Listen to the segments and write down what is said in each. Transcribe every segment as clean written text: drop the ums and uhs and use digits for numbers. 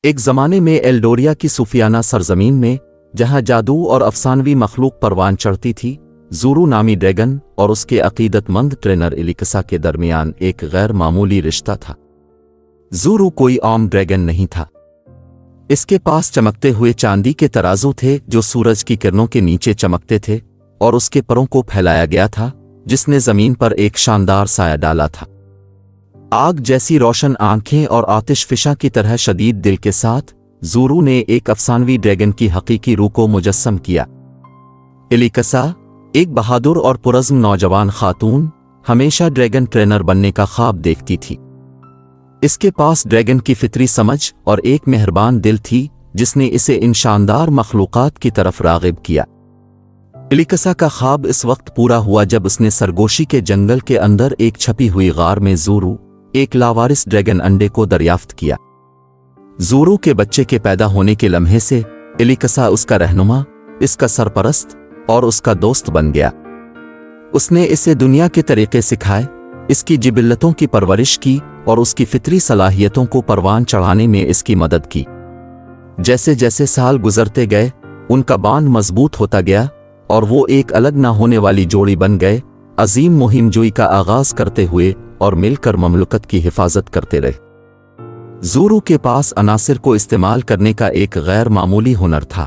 ایک زمانے میں ایلڈوریا کی صوفیانہ سرزمین میں، جہاں جادو اور افسانوی مخلوق پروان چڑھتی تھی، زورو نامی ڈریگن اور اس کے عقیدت مند ٹرینر الیکسا کے درمیان ایک غیر معمولی رشتہ تھا۔ زورو کوئی عام ڈریگن نہیں تھا۔ اس کے پاس چمکتے ہوئے چاندی کے ترازو تھے جو سورج کی کرنوں کے نیچے چمکتے تھے، اور اس کے پروں کو پھیلایا گیا تھا جس نے زمین پر ایک شاندار سایہ ڈالا تھا۔ آگ جیسی روشن آنکھیں اور آتش فشاں کی طرح شدید دل کے ساتھ، زورو نے ایک افسانوی ڈریگن کی حقیقی روح کو مجسم کیا۔ الیکسا، ایک بہادر اور پرعزم نوجوان خاتون، ہمیشہ ڈریگن ٹرینر بننے کا خواب دیکھتی تھی۔ اس کے پاس ڈریگن کی فطری سمجھ اور ایک مہربان دل تھی جس نے اسے ان شاندار مخلوقات کی طرف راغب کیا۔ الیکسا کا خواب اس وقت پورا ہوا جب اس نے سرگوشی کے جنگل کے اندر ایک چھپی ہوئی غار میں زورو، ایک لاوارث ڈریگن انڈے کو دریافت کیا۔ زورو کے بچے کے پیدا ہونے کے لمحے سے الیکسا اس کا رہنما، اس کا سرپرست اور اس کا دوست بن گیا۔ اس نے اسے دنیا کے طریقے سکھائے، اس کی جبلتوں کی پرورش کی اور اس کی فطری صلاحیتوں کو پروان چڑھانے میں اس کی مدد کی۔ جیسے جیسے سال گزرتے گئے، ان کا بانڈ مضبوط ہوتا گیا اور وہ ایک الگ نہ ہونے والی جوڑی بن گئے، عظیم مہم جوئی کا آغاز کرتے ہوئے اور مل کر مملکت کی حفاظت کرتے رہے۔ زورو کے پاس عناصر کو استعمال کرنے کا ایک غیر معمولی ہنر تھا۔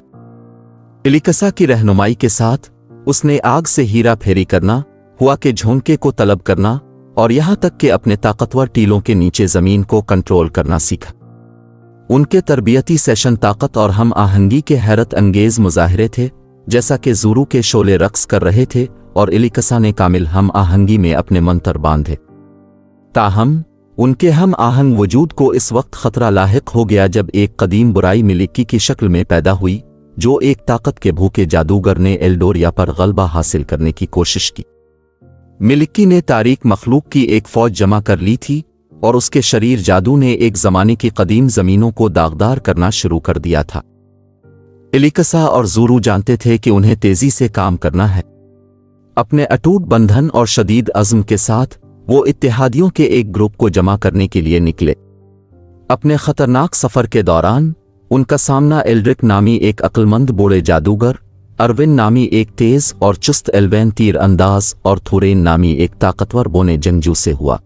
الیکسا کی رہنمائی کے ساتھ اس نے آگ سے ہیرا پھیری کرنا، ہوا کے جھونکے کو طلب کرنا اور یہاں تک کہ اپنے طاقتور ٹیلوں کے نیچے زمین کو کنٹرول کرنا سیکھا۔ ان کے تربیتی سیشن طاقت اور ہم آہنگی کے حیرت انگیز مظاہرے تھے، جیسا کہ زورو کے شعلے رقص کر رہے تھے اور الیکسا نے کامل ہم آہنگی میں اپنے منتر باندھے۔ تاہم ان کے ہم آہنگ وجود کو اس وقت خطرہ لاحق ہو گیا جب ایک قدیم برائی ملکی کی شکل میں پیدا ہوئی، جو ایک طاقت کے بھوکے جادوگر نے ایلڈوریا پر غلبہ حاصل کرنے کی کوشش کی۔ ملکی نے تاریک مخلوق کی ایک فوج جمع کر لی تھی اور اس کے شریر جادو نے ایک زمانے کی قدیم زمینوں کو داغدار کرنا شروع کر دیا تھا۔ الیکسا اور زورو جانتے تھے کہ انہیں تیزی سے کام کرنا ہے۔ اپنے اٹوٹ بندھن اور شدید عزم کے ساتھ وہ اتحادیوں کے ایک گروپ کو جمع کرنے کے لیے نکلے۔ اپنے خطرناک سفر کے دوران ان کا سامنا ایلڈرک نامی ایک عقلمند بوڑھے جادوگر، ارون نامی ایک تیز اور چست ایلوین تیر انداز اور تھورین نامی ایک طاقتور بونے جنگجو سے ہوا۔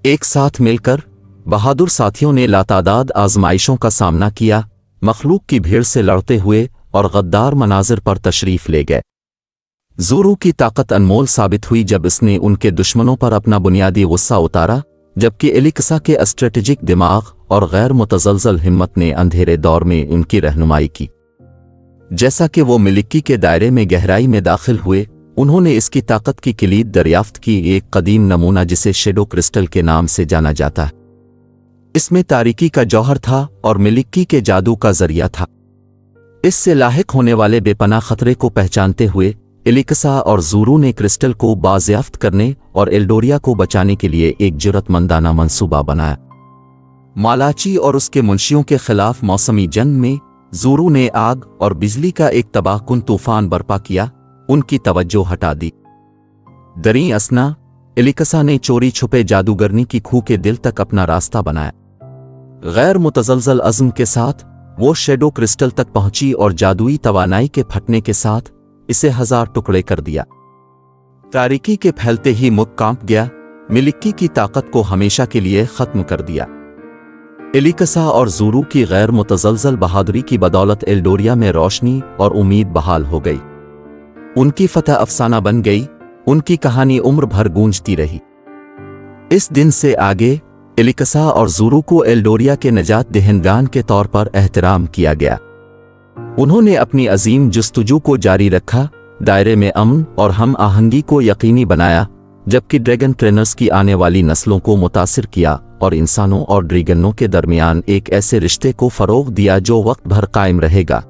ایک ساتھ مل کر بہادر ساتھیوں نے لاتعداد آزمائشوں کا سامنا کیا، مخلوق کی بھیڑ سے لڑتے ہوئے اور غدار مناظر پر تشریف لے گئے۔ زورو کی طاقت انمول ثابت ہوئی جب اس نے ان کے دشمنوں پر اپنا بنیادی غصہ اتارا، جبکہ الیکسا کے اسٹریٹجک دماغ اور غیر متزلزل ہمت نے اندھیرے دور میں ان کی رہنمائی کی۔ جیسا کہ وہ ملکی کے دائرے میں گہرائی میں داخل ہوئے، انہوں نے اس کی طاقت کی کلید دریافت کی، ایک قدیم نمونہ جسے شیڈو کرسٹل کے نام سے جانا جاتا ہے۔ اس میں تاریکی کا جوہر تھا اور ملکی کے جادو کا ذریعہ تھا۔ اس سے لاحق ہونے والے بے پناہ خطرے کو پہچانتے ہوئے الیکسا اور زورو نے کرسٹل کو بازیافت کرنے اور ایلڈوریا کو بچانے کے لیے ایک جرأت مندانہ منصوبہ بنایا۔ مالاچی اور اس کے منشیوں کے خلاف موسمی جنگ میں زورو نے آگ اور بجلی کا ایک تباہ کن طوفان برپا کیا، ان کی توجہ ہٹا دی۔ دریں اثنا الیکسا نے چوری چھپے جادوگرنی کی کھو کے دل تک اپنا راستہ بنایا۔ غیر متزلزل عزم کے ساتھ وہ شیڈو کرسٹل تک پہنچی اور جادوئی توانائی کے پھٹنے کے ساتھ اسے 1000 ٹکڑے کر دیا۔ تاریکی کے پھیلتے ہی ملک کانپ گیا، ملکی کی طاقت کو ہمیشہ کے لیے ختم کر دیا۔ الیکسا اور زورو کی غیر متزلزل بہادری کی بدولت ایلڈوریا میں روشنی اور امید بحال ہو گئی۔ ان کی فتح افسانہ بن گئی، ان کی کہانی عمر بھر گونجتی رہی۔ اس دن سے آگے الیکسا اور زورو کو ایلڈوریا کے نجات دہندگان کے طور پر احترام کیا گیا۔ انہوں نے اپنی عظیم جستجو کو جاری رکھا، دائرے میں امن اور ہم آہنگی کو یقینی بنایا، جبکہ ڈریگن ٹرینرز کی آنے والی نسلوں کو متاثر کیا اور انسانوں اور ڈریگنوں کے درمیان ایک ایسے رشتے کو فروغ دیا جو وقت بھر قائم رہے گا۔